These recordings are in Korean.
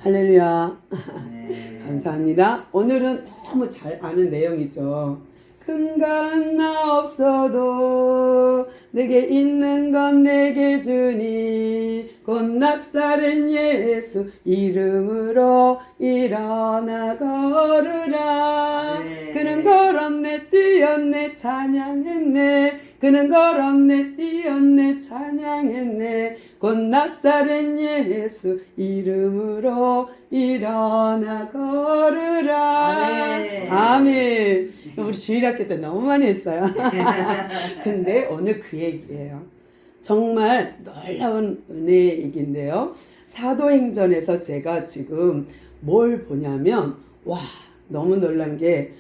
할렐루야. 네. 감사합니다. 오늘은 너무 잘 아는 내용이죠. 근간 나 없어도 내게 있는 건 내게 주니 곧 나사렛 예수 이름으로 일어나 걸으라. 네. 그는 걸었네 뛰었네 찬양했네. 그는 걸었네 뛰었네 찬양했네. 곧 나사렛 예수 이름으로 일어나 걸으라. 아멘. 아멘. 우리 주일학교 때 너무 많이 했어요. 근데 오늘 그 얘기예요. 정말 놀라운 은혜의 얘기인데요. 사도행전에서 제가 지금 뭘 보냐면 와 너무 놀란 게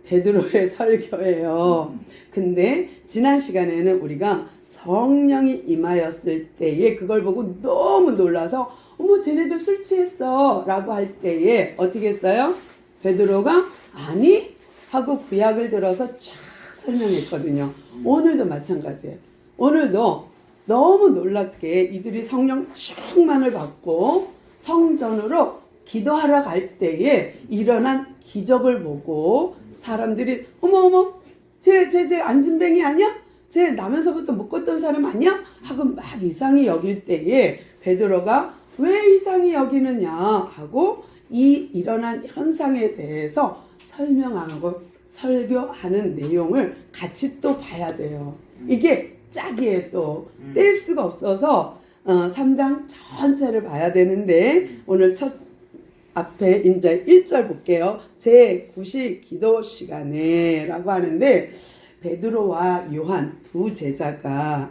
베드로의 설교예요. 근데 지난 시간에는 우리가 성령이 임하였을 때에 그걸 보고 너무 놀라서 어머 쟤네들 술 취했어 라고 할 때에 어떻게 했어요? 베드로가 아니 하고 구약을 들어서 쫙 설명했거든요. 오늘도 마찬가지예요. 오늘도 너무 놀랍게 이들이 성령 충만을 받고 성전으로 기도하러 갈 때에 일어난 기적을 보고 사람들이 어머 쟤 안진뱅이 아니야? 쟤 나면서부터 묶었던 사람 아니야? 하고 막 이상히 여길 때에 베드로가 왜 이상히 여기느냐 하고 이 일어난 현상에 대해서 설명하고 설교하는 내용을 같이 또 봐야 돼요. 이게 짝이에요. 또 뗄 수가 없어서 3장 전체를 봐야 되는데 오늘 첫 앞에 이제 1절 볼게요. 제9시 기도 시간에 라고 하는데 베드로와 요한 두 제자가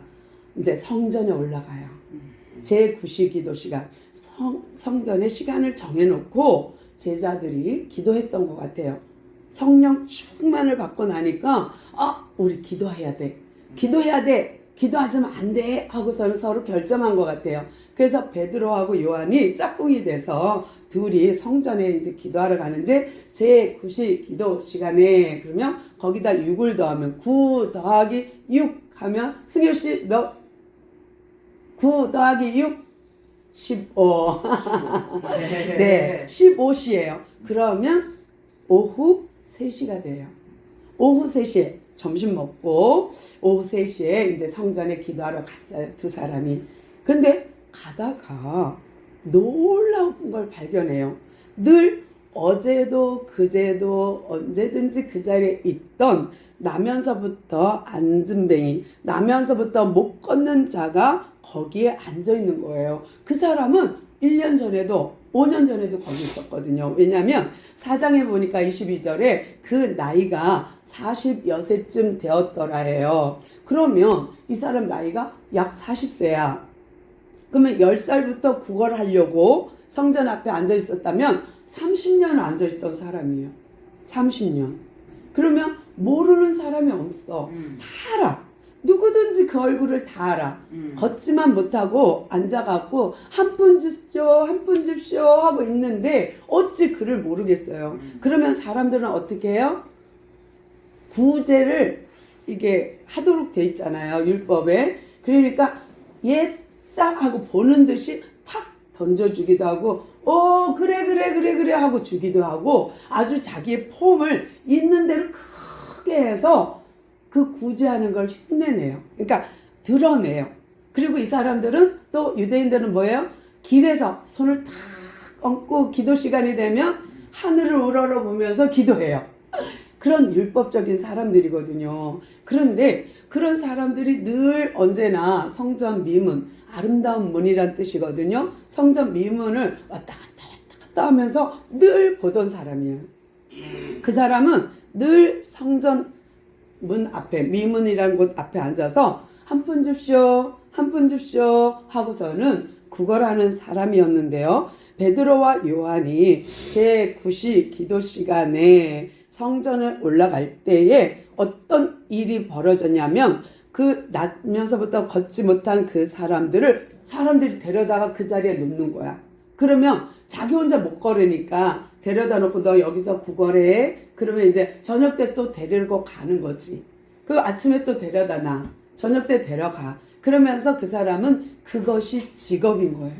이제 성전에 올라가요. 제9시 기도 시간 성전에 시간을 정해놓고 제자들이 기도했던 것 같아요. 성령 충만을 받고 나니까 우리 기도해야 돼. 기도하지면 안 돼 하고서는 서로 결정한 것 같아요. 그래서 베드로하고 요한이 짝꿍이 돼서 둘이 성전에 이제 기도하러 가는데 제9시 기도 시간에 그러면 거기다 6을 더하면 9 더하기 6 하면 승효씨 몇? 9 더하기 6? 15. 네, 15시예요. 그러면 오후 3시가 돼요. 오후 3시에 점심 먹고 오후 3시에 이제 성전에 기도하러 갔어요. 두 사람이. 근데 가다가 놀라운 걸 발견해요. 늘 어제도 그제도 언제든지 그 자리에 있던 나면서부터 안진뱅이, 나면서부터 못 걷는 자가 거기에 앉아 있는 거예요. 그 사람은 1년 전에도 5년 전에도 거기 있었거든요. 왜냐하면 4장에 보니까 22절에 그 나이가 40여세쯤 되었더라 해요. 그러면 이 사람 나이가 약 40세야. 그러면 10살부터 구걸하려고 성전 앞에 앉아 있었다면 30년을 앉아 있던 사람이에요. 30년. 그러면 모르는 사람이 없어. 다 알아. 누구든지 그 얼굴을 다 알아. 걷지만 못하고 앉아갖고 한 푼 줍쇼 하고 있는데 어찌 그를 모르겠어요. 그러면 사람들은 어떻게 해요? 구제를 이게 하도록 돼 있잖아요. 율법에. 그러니까 딱 하고 보는 듯이 탁 던져주기도 하고 그래 하고 주기도 하고 아주 자기의 폼을 있는 대로 크게 해서 그 구제하는 걸 흉내내요. 그러니까 드러내요. 그리고 이 사람들은 또 유대인들은 뭐예요? 길에서 손을 탁 얹고 기도 시간이 되면 하늘을 우러러보면서 기도해요. 그런 율법적인 사람들이거든요. 그런데 그런 사람들이 늘 언제나 성전 미문, 아름다운 문이란 뜻이거든요. 성전 미문을 왔다 갔다 하면서 늘 보던 사람이에요. 그 사람은 늘 성전 문 앞에, 미문이라는 곳 앞에 앉아서 한 푼 줍쇼 하고서는 구걸하는 사람이었는데요. 베드로와 요한이 제9시 기도 시간에 성전에 올라갈 때에 어떤 일이 벌어졌냐면 그 나면서부터 걷지 못한 그 사람들이 데려다가 그 자리에 놓는 거야. 그러면 자기 혼자 못 걸으니까 데려다 놓고 너 여기서 구걸해. 그러면 이제 저녁 때 또 데리고 가는 거지. 그 아침에 또 데려다 놔. 저녁 때 데려가. 그러면서 그 사람은 그것이 직업인 거예요.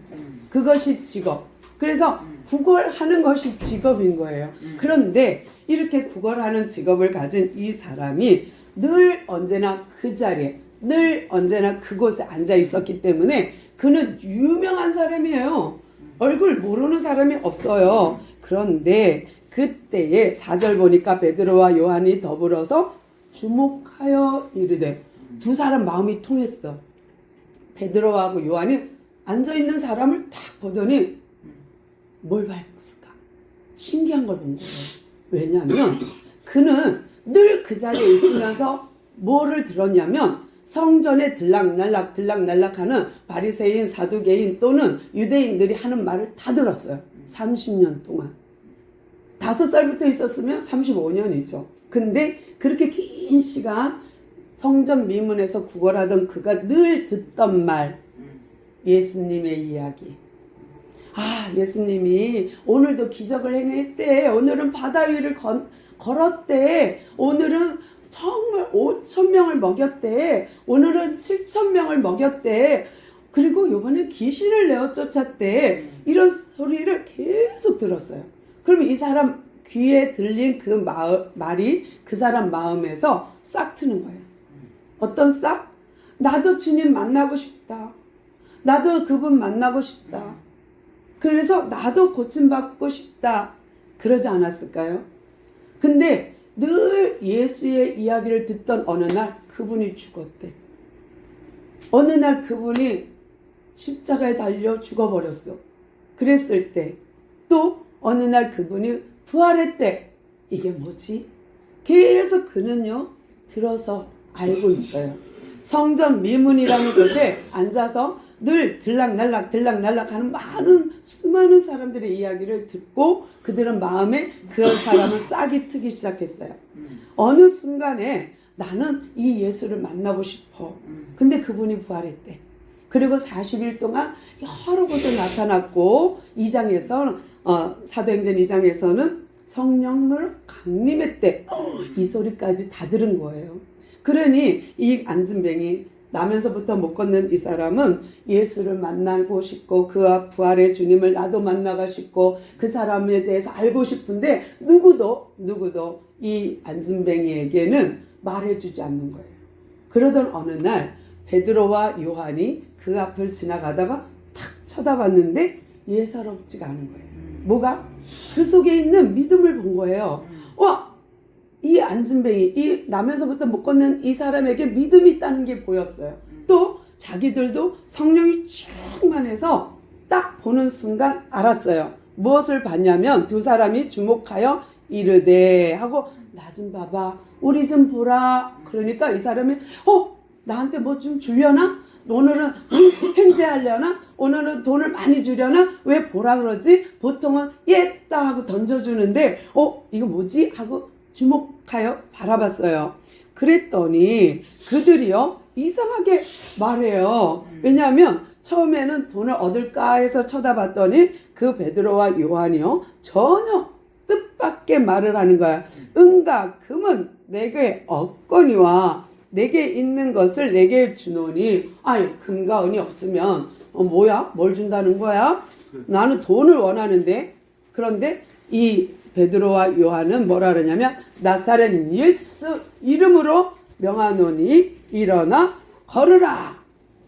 그것이 직업. 그래서 구걸하는 것이 직업인 거예요. 그런데 이렇게 구걸하는 직업을 가진 이 사람이 늘 언제나 그 자리에, 늘 언제나 그곳에 앉아 있었기 때문에 그는 유명한 사람이에요. 얼굴 모르는 사람이 없어요. 그런데 그때에 4절 보니까 베드로와 요한이 더불어서 주목하여 이르되, 두 사람 마음이 통했어. 베드로하고 요한이 앉아있는 사람을 딱 보더니 뭘 봤을까? 신기한 걸 본 거예요. 왜냐하면 그는 늘 그 자리에 있으면서 뭐를 들었냐면 성전에 들락날락 하는 바리새인, 사두개인 또는 유대인들이 하는 말을 다 들었어요. 30년 동안. 5살부터 있었으면 35년이죠. 근데 그렇게 긴 시간 성전 미문에서 구걸하던 그가 늘 듣던 말, 예수님의 이야기. 아, 예수님이 오늘도 기적을 행했대. 오늘은 바다 위를 걸었대. 오늘은 정말 5,000명을 먹였대. 오늘은 7,000명을 먹였대. 그리고 이번엔 귀신을 내어 쫓았대. 이런 소리를 계속 들었어요. 그럼 이 사람 귀에 들린 그 말이 그 사람 마음에서 싹 트는 거예요. 어떤 싹? 나도 주님 만나고 싶다. 나도 그분 만나고 싶다. 그래서 나도 고침받고 싶다. 그러지 않았을까요? 근데 늘 예수의 이야기를 듣던 어느 날 그분이 죽었대. 어느 날 그분이 십자가에 달려 죽어버렸어. 그랬을 때 또 어느 날 그분이 부활했대. 이게 뭐지? 계속 그는요 들어서 알고 있어요. 성전 미문이라는 곳에 앉아서 늘 들락날락 하는 수많은 사람들의 이야기를 듣고 그들은 마음에 그 사람은 싹이 트기 시작했어요. 어느 순간에 나는 이 예수를 만나고 싶어. 근데 그분이 부활했대. 그리고 40일 동안 여러 곳에 나타났고 2장에서 사도행전 2장에서는 성령을 강림했대. 이 소리까지 다 들은 거예요. 그러니 이 안진뱅이 나면서부터 못 걷는 이 사람은 예수를 만나고 싶고 그와 부활의 주님을 나도 만나고 싶고 그 사람에 대해서 알고 싶은데 누구도 이 안진뱅이에게는 말해주지 않는 거예요. 그러던 어느 날 베드로와 요한이 그 앞을 지나가다가 탁 쳐다봤는데 예사롭지가 않은 거예요. 뭐가? 그 속에 있는 믿음을 본 거예요. 이 안진뱅이, 이 나면서부터 못 걷는 이 사람에게 믿음이 있다는 게 보였어요. 또 자기들도 성령이 충만해서 딱 보는 순간 알았어요. 무엇을 봤냐면 두 사람이 주목하여 이르되 하고 나 좀 봐봐. 우리 좀 보라. 그러니까 이 사람이 나한테 뭐 좀 주려나? 오늘은 행제하려나? 오늘은 돈을 많이 주려나? 왜 보라 그러지? 보통은 예따 하고 던져주는데 이거 뭐지? 하고 주목하여 바라봤어요. 그랬더니 그들이요 이상하게 말해요. 왜냐하면 처음에는 돈을 얻을까 해서 쳐다봤더니 그 베드로와 요한이요 전혀 뜻밖의 말을 하는 거야. 은과 금은 내게 없거니와 내게 있는 것을 내게 주노니. 아니 금과 은이 없으면 뭐야? 뭘 준다는 거야? 나는 돈을 원하는데. 그런데 이 베드로와 요한은 뭐라 그러냐면 나사렛 예수 이름으로 명하노니 일어나 걸으라.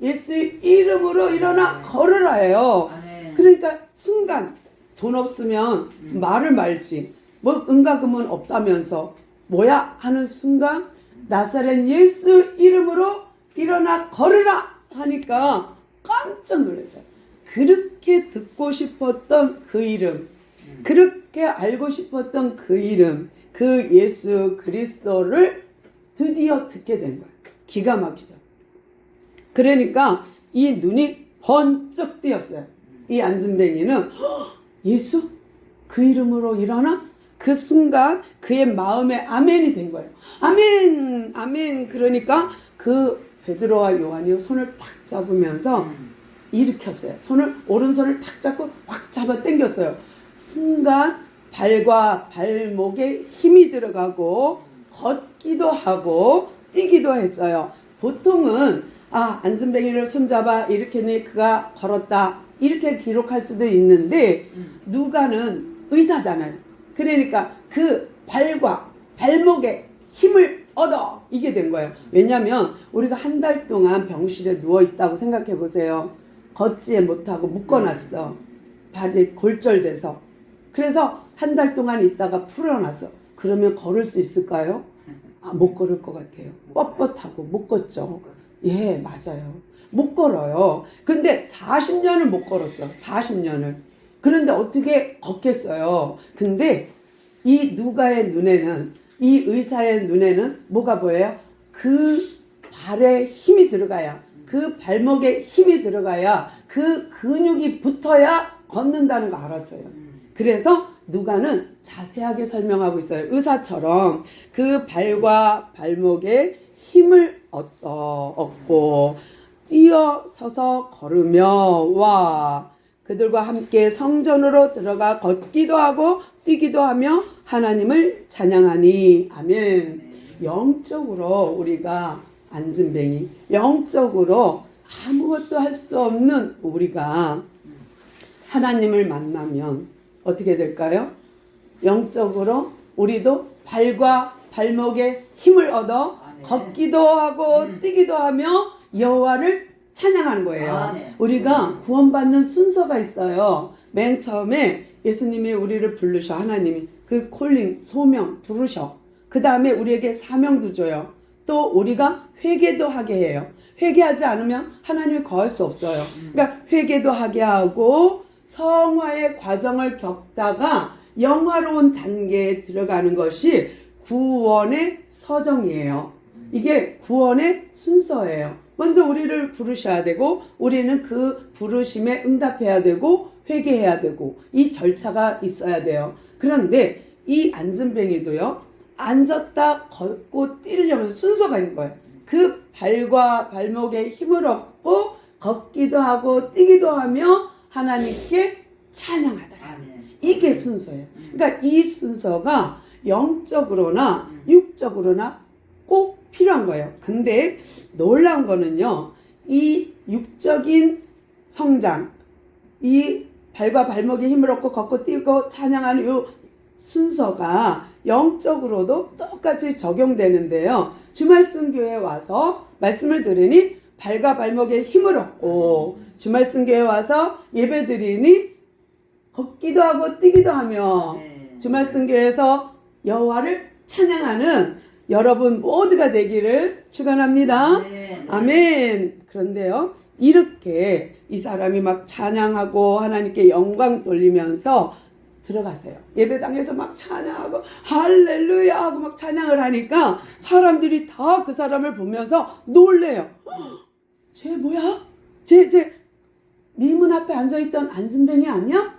예수의 이름으로 일어나 걸으라예요. 그러니까 순간 돈 없으면 말을 말지. 뭐 은과 금은 없다면서 뭐야 하는 순간 나사렛 예수 이름으로 일어나 걸으라 하니까 깜짝 놀랐어요. 그렇게 듣고 싶었던 그 이름, 그렇게 알고 싶었던 그 이름, 그 예수 그리스도를 드디어 듣게 된 거예요. 기가 막히죠. 그러니까 이 눈이 번쩍 뜨였어요. 이 안진뱅이는 예수? 그 이름으로 일어나? 그 순간 그의 마음에 아멘이 된 거예요. 아멘, 아멘. 그러니까 그 베드로와 요한이 손을 탁 잡으면서 일으켰어요. 오른손을 탁 잡고 확 잡아 당겼어요. 순간 발과 발목에 힘이 들어가고 걷기도 하고 뛰기도 했어요. 보통은 안진뱅이를 손잡아 일으켰니 그가 걸었다 이렇게 기록할 수도 있는데 누가는 의사잖아요. 그러니까 그 발과 발목에 힘을 얻어 이게 된 거예요. 왜냐하면 우리가 한 달 동안 병실에 누워 있다고 생각해 보세요. 걷지 못하고 묶어놨어. 발이 골절돼서. 그래서 한 달 동안 있다가 풀어놨어. 그러면 걸을 수 있을까요? 못 걸을 것 같아요. 뻣뻣하고 못 걷죠. 예, 맞아요. 못 걸어요. 근데 40년을 못 걸었어. 40년을. 그런데 어떻게 걷겠어요? 근데 이 누가의 눈에는, 이 의사의 눈에는 뭐가 보여요? 그 발에 힘이 들어가야, 그 발목에 힘이 들어가야, 그 근육이 붙어야 걷는다는 거 알았어요. 그래서 누가는 자세하게 설명하고 있어요. 의사처럼 그 발과 발목에 힘을 얻고 뛰어서서 걸으며 와 그들과 함께 성전으로 들어가 걷기도 하고 뛰기도 하며 하나님을 찬양하니. 아멘. 영적으로 우리가 안진뱅이, 영적으로 아무것도 할 수 없는 우리가 하나님을 만나면 어떻게 될까요? 영적으로 우리도 발과 발목에 힘을 얻어 걷기도 하고 뛰기도 하며 여호와를 찬양하는 거예요. 우리가 구원받는 순서가 있어요. 맨 처음에 예수님이 우리를 부르셔. 하나님이 그 콜링, 소명 부르셔. 그 다음에 우리에게 사명도 줘요. 또 우리가 회개도 하게 해요. 회개하지 않으면 하나님이 거할 수 없어요. 그러니까 회개도 하게 하고 성화의 과정을 겪다가 영화로운 단계에 들어가는 것이 구원의 서정이에요. 이게 구원의 순서예요. 먼저 우리를 부르셔야 되고 우리는 그 부르심에 응답해야 되고 회개해야 되고 이 절차가 있어야 돼요. 그런데 이 안진뱅이도요. 앉았다 걷고 뛰려면 순서가 있는 거예요. 그 발과 발목에 힘을 얻고 걷기도 하고 뛰기도 하며 하나님께 찬양하더라. 이게 순서예요. 그러니까 이 순서가 영적으로나 육적으로나 꼭 필요한 거예요. 근데 놀라운 거는요. 이 육적인 성장, 이 발과 발목에 힘을 얻고 걷고 뛰고 찬양하는 이 순서가 영적으로도 똑같이 적용되는데요. 주말씀 교회에 와서 말씀을 들으니 발과 발목에 힘을 얻고 주말씀 교회에 와서 예배 드리니 걷기도 하고 뛰기도 하며 주말씀 교회에서 여호와를 찬양하는 여러분 모두가 되기를 축원합니다. 아멘. 그런데요. 이렇게 이 사람이 막 찬양하고 하나님께 영광 돌리면서 들어갔어요. 예배당에서 막 찬양하고 할렐루야 하고 막 찬양을 하니까 사람들이 다 그 사람을 보면서 놀래요. 쟤 뭐야? 쟤 미문 앞에 앉아있던 안진뱅이 아니야?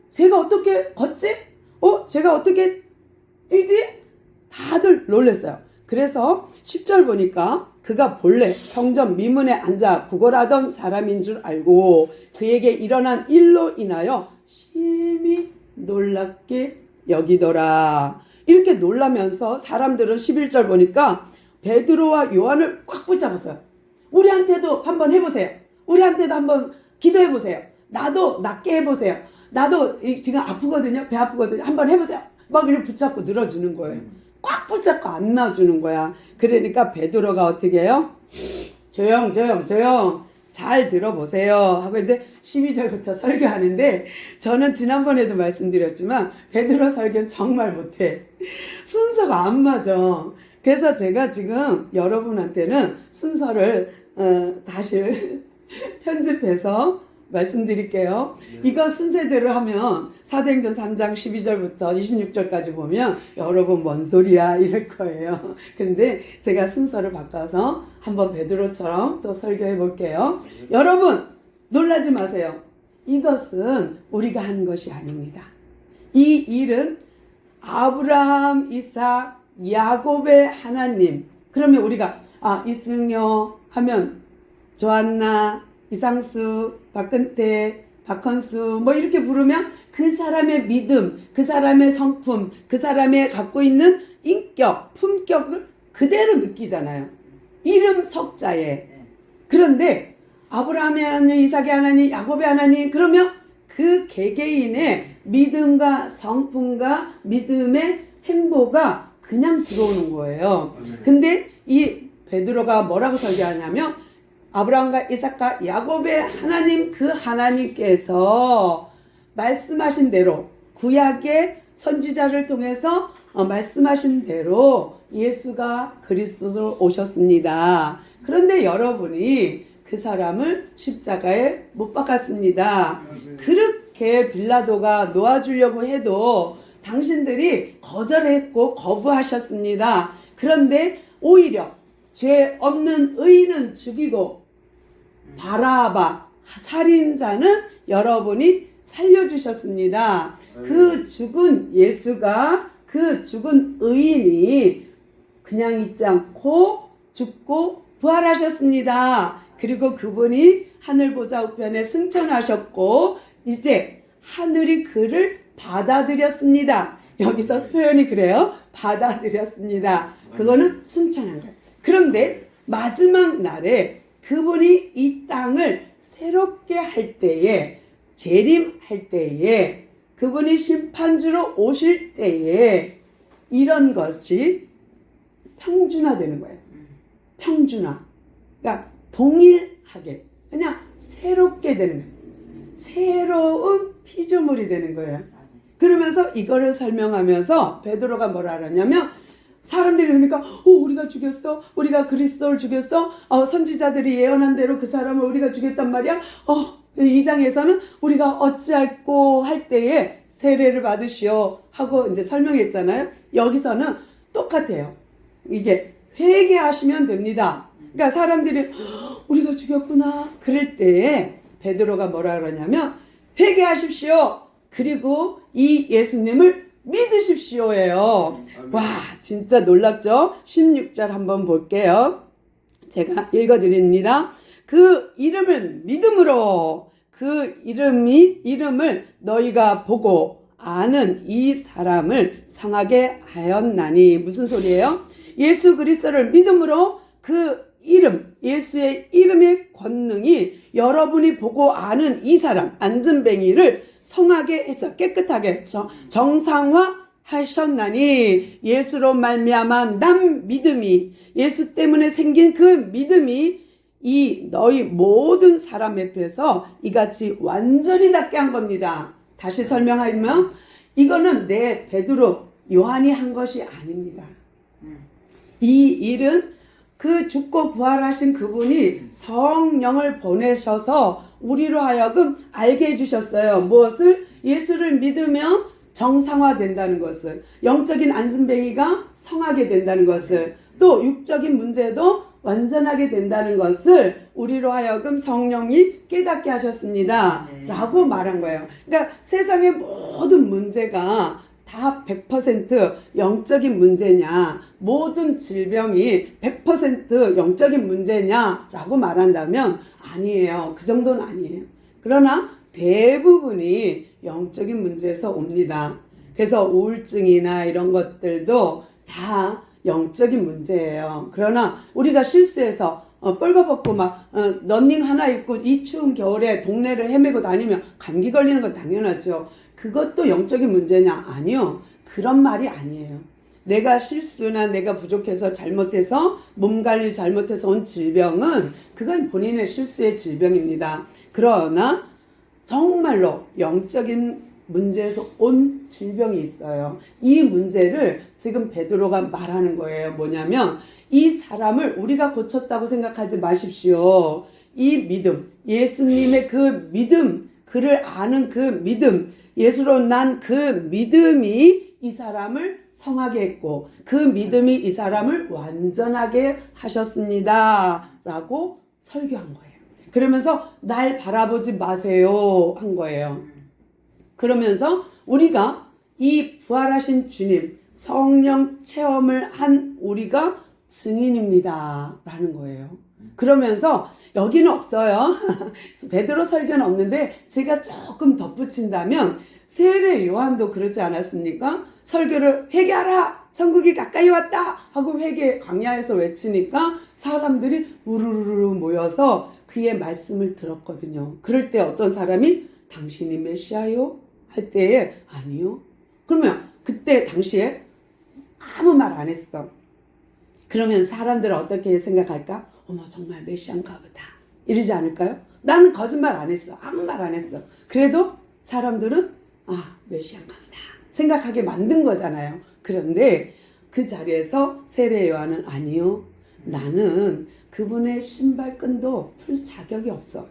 쟤가 어떻게 걷지? 쟤가 어떻게 뛰지? 다들 놀랬어요. 그래서 10절 보니까 그가 본래 성전 미문에 앉아 구걸하던 사람인 줄 알고 그에게 일어난 일로 인하여 심히 놀랍게 여기더라. 이렇게 놀라면서 사람들은 11절 보니까 베드로와 요한을 꽉 붙잡았어요. 우리한테도 한번 해보세요. 우리한테도 한번 기도해보세요. 나도 낫게 해보세요. 나도 지금 아프거든요. 배 아프거든요. 한번 해보세요. 막 이렇게 붙잡고 늘어주는 거예요. 꽉 붙잡고 안 놔주는 거야. 그러니까 베드로가 어떻게 해요? 조용 잘 들어보세요 하고 이제 12절부터 설교하는데 저는 지난번에도 말씀드렸지만 베드로 설교는 정말 못해. 순서가 안 맞아. 그래서 제가 지금 여러분한테는 순서를 다시 편집해서 말씀드릴게요. 이거 순서대로 하면 사도행전 3장 12절부터 26절까지 보면 여러분 뭔 소리야 이럴 거예요. 근데 제가 순서를 바꿔서 한번 베드로처럼 또 설교해 볼게요. 여러분 놀라지 마세요. 이것은 우리가 한 것이 아닙니다. 이 일은 아브라함, 이삭, 야곱의 하나님. 그러면 우리가 이승여 하면 조한나, 이상수, 박근태, 박헌수 뭐 이렇게 부르면 그 사람의 믿음, 그 사람의 성품, 그 사람의 갖고 있는 인격, 품격을 그대로 느끼잖아요. 이름 석자에. 그런데 아브라함의 하나님, 이삭의 하나님, 야곱의 하나님, 그러면 그 개개인의 믿음과 성품과 믿음의 행보가 그냥 들어오는 거예요. 근데 이 베드로가 뭐라고 설교하냐면 아브라함과 이삭과 야곱의 하나님, 그 하나님께서 말씀하신 대로 구약의 선지자를 통해서 말씀하신 대로 예수가 그리스도로 오셨습니다. 그런데 여러분이 그 사람을 십자가에 못 박았습니다. 그렇게 빌라도가 놓아주려고 해도 당신들이 거절했고 거부하셨습니다. 그런데 오히려 죄 없는 의인은 죽이고 바라바 살인자는 여러분이 살려주셨습니다. 그 죽은 예수가, 그 죽은 의인이 그냥 있지 않고 죽고 부활하셨습니다. 그리고 그분이 하늘 보좌 우편에 승천하셨고 이제 하늘이 그를 받아들였습니다. 여기서 표현이 그래요. 받아들였습니다. 그거는 승천한 거예요. 그런데 마지막 날에 그분이 이 땅을 새롭게 할 때에, 재림할 때에, 그분이 심판주로 오실 때에 이런 것이 평준화되는 거예요. 평준화. 그러니까 동일하게 그냥 새롭게 되는 거예요. 새로운 피조물이 되는 거예요. 그러면서 이거를 설명하면서 베드로가 뭐라 하냐면 사람들이 그러니까 우리가 죽였어, 우리가 그리스도를 죽였어, 선지자들이 예언한 대로 그 사람을 우리가 죽였단 말이야. 2장에서는 우리가 어찌할꼬 할 때에 세례를 받으시오 하고 이제 설명했잖아요. 여기서는 똑같아요. 이게 회개하시면 됩니다. 그러니까 사람들이 우리가 죽였구나 그럴 때에 베드로가 뭐라 그러냐면 회개하십시오. 그리고 이 예수님을 믿으십시오예요. 와, 진짜 놀랍죠? 16절 한번 볼게요. 제가 읽어드립니다. 그 이름을 믿음으로 그 이름을 너희가 보고 아는 이 사람을 성하게 하였나니. 무슨 소리예요? 예수 그리스도를 믿음으로 그 이름, 예수의 이름의 권능이 여러분이 보고 아는 이 사람 안전뱅이를 성하게 해서 깨끗하게 정상화 하셨나니. 예수로 말미암아 난 믿음이, 예수 때문에 생긴 그 믿음이 이 너희 모든 사람 앞에서 이같이 완전히 낫게 한 겁니다. 다시 설명하면 이거는 내 베드로 요한이 한 것이 아닙니다. 이 일은 그 죽고 부활하신 그분이 성령을 보내셔서 우리로 하여금 알게 해주셨어요. 무엇을? 예수를 믿으면 정상화된다는 것을, 영적인 안전뱅이가 성하게 된다는 것을, 또 육적인 문제도 완전하게 된다는 것을 우리로 하여금 성령이 깨닫게 하셨습니다. 라고 말한 거예요. 그러니까 세상의 모든 문제가 다 100% 영적인 문제냐, 모든 질병이 100% 영적인 문제냐라고 말한다면 아니에요. 그 정도는 아니에요. 그러나 대부분이 영적인 문제에서 옵니다. 그래서 우울증이나 이런 것들도 다 영적인 문제예요. 그러나 우리가 실수해서 뻘거벗고 막 러닝 하나 입고 이 추운 겨울에 동네를 헤매고 다니면 감기 걸리는 건 당연하죠. 그것도 영적인 문제냐? 아니요. 그런 말이 아니에요. 내가 실수나 내가 부족해서 잘못해서 몸 관리 잘못해서 온 질병은 그건 본인의 실수의 질병입니다. 그러나 정말로 영적인 문제에서 온 질병이 있어요. 이 문제를 지금 베드로가 말하는 거예요. 뭐냐면 이 사람을 우리가 고쳤다고 생각하지 마십시오. 이 믿음, 예수님의 그 믿음, 그를 아는 그 믿음, 예수로 난 그 믿음이 이 사람을 성하게 했고 그 믿음이 이 사람을 완전하게 하셨습니다. 라고 설교한 거예요. 그러면서 날 바라보지 마세요 한 거예요. 그러면서 우리가 이 부활하신 주님 성령 체험을 한 우리가 증인입니다 라는 거예요. 그러면서 여기는 없어요. 베드로 설교는 없는데 제가 조금 덧붙인다면 세례 요한도 그러지 않았습니까? 설교를 회개하라! 천국이 가까이 왔다! 하고 회개 광야에서 외치니까 사람들이 우르르르 모여서 그의 말씀을 들었거든요. 그럴 때 어떤 사람이 당신이 메시아요? 할 때에 아니요. 그러면 그때 당시에 아무 말 안 했어. 그러면 사람들은 어떻게 생각할까? 어머 정말 메시아인가 보다. 이러지 않을까요? 나는 거짓말 안 했어. 아무 말 안 했어. 그래도 사람들은 메시아인가 보다 생각하게 만든 거잖아요. 그런데 그 자리에서 세례 요한은 아니요. 나는 그분의 신발끈도 풀 자격이 없어요.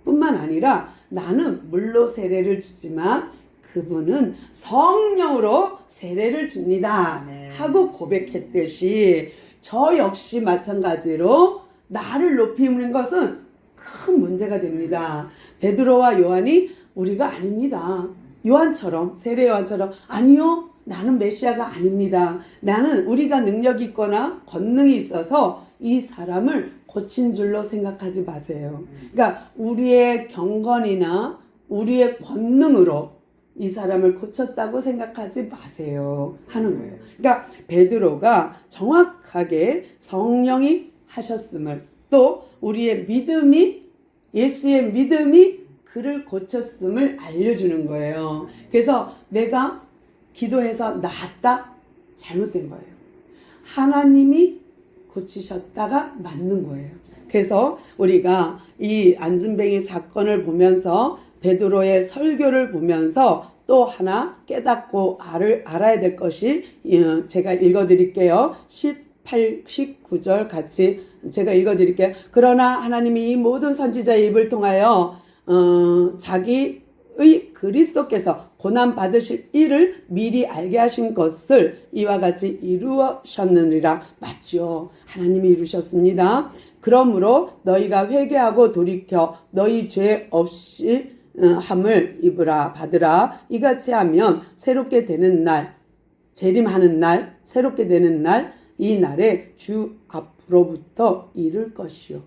뿐만 아니라 나는 물로 세례를 주지만 그분은 성령으로 세례를 줍니다. 하고 고백했듯이 저 역시 마찬가지로 나를 높이는 것은 큰 문제가 됩니다. 베드로와 요한이 우리가 아닙니다. 요한처럼 세례 요한처럼 아니요. 나는 메시아가 아닙니다. 나는 우리가 능력이 있거나 권능이 있어서 이 사람을 고친 줄로 생각하지 마세요. 그러니까 우리의 경건이나 우리의 권능으로 이 사람을 고쳤다고 생각하지 마세요 하는 거예요. 그러니까 베드로가 정확하게 성령이 하셨음을 또 우리의 믿음이 예수의 믿음이 그를 고쳤음을 알려주는 거예요. 그래서 내가 기도해서 나았다? 잘못된 거예요. 하나님이 고치셨다가 맞는 거예요. 그래서 우리가 이 안진뱅이 사건을 보면서 베드로의 설교를 보면서 또 하나 깨닫고 알아야 될 것이 제가 읽어드릴게요. 18, 19절 같이 제가 읽어드릴게요. 그러나 하나님이 이 모든 선지자의 입을 통하여 자기의 그리스도께서 고난 받으실 일을 미리 알게 하신 것을 이와 같이 이루셨느니라. 맞죠? 하나님이 이루셨습니다. 그러므로 너희가 회개하고 돌이켜 너희 죄 없이 함을 입으라 받으라. 이같이 하면 새롭게 되는 날, 재림하는 날, 새롭게 되는 날, 이 날에 주 앞으로부터 이를 것이요.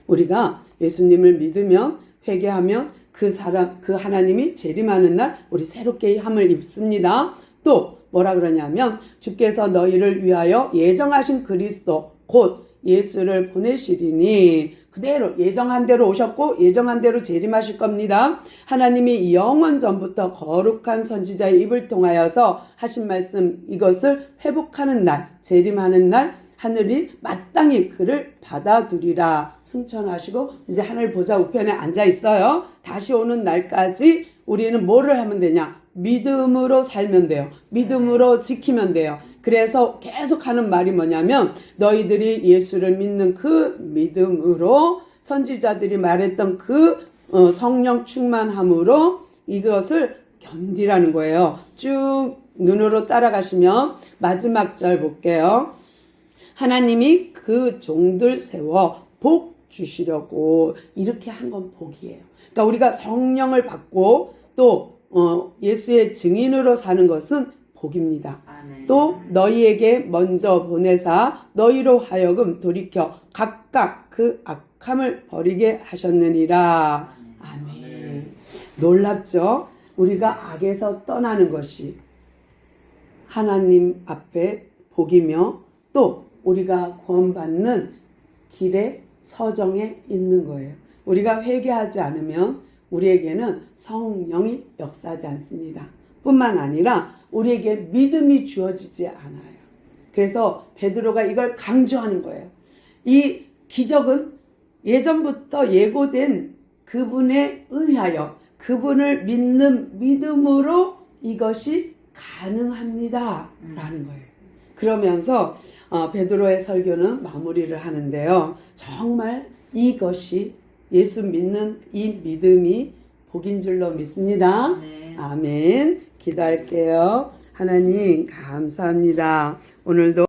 우리가 예수님을 믿으면 회개하면 그 하나님이 재림하는 날 우리 새롭게 함을 입습니다. 또 뭐라 그러냐면 주께서 너희를 위하여 예정하신 그리스도 곧 예수를 보내시리니 그대로 예정한 대로 오셨고 예정한 대로 재림하실 겁니다. 하나님이 영원 전부터 거룩한 선지자의 입을 통하여서 하신 말씀 이것을 회복하는 날, 재림하는 날 하늘이 마땅히 그를 받아두리라 승천하시고 이제 하늘 보좌 우편에 앉아 있어요. 다시 오는 날까지 우리는 뭐를 하면 되냐? 믿음으로 살면 돼요. 믿음으로 지키면 돼요. 그래서 계속 하는 말이 뭐냐면 너희들이 예수를 믿는 그 믿음으로 선지자들이 말했던 그 성령 충만함으로 이것을 견디라는 거예요. 쭉 눈으로 따라가시면 마지막 절 볼게요. 하나님이 그 종들 세워 복 주시려고 이렇게 한 건 복이에요. 그러니까 우리가 성령을 받고 또 예수의 증인으로 사는 것은 복입니다. 아멘. 또 너희에게 먼저 보내사 너희로 하여금 돌이켜 각각 그 악함을 버리게 하셨느니라. 아멘. 놀랍죠? 우리가 악에서 떠나는 것이 하나님 앞에 복이며 또 우리가 구원받는 길에 서정에 있는 거예요. 우리가 회개하지 않으면 우리에게는 성령이 역사하지 않습니다. 뿐만 아니라 우리에게 믿음이 주어지지 않아요. 그래서 베드로가 이걸 강조하는 거예요. 이 기적은 예전부터 예고된 그분에 의하여 그분을 믿는 믿음으로 이것이 가능합니다. 라는 거예요. 그러면서 베드로의 설교는 마무리를 하는데요. 정말 이것이 예수 믿는 이 믿음이 복인 줄로 믿습니다. 네. 아멘. 기도할게요. 하나님 감사합니다. 오늘도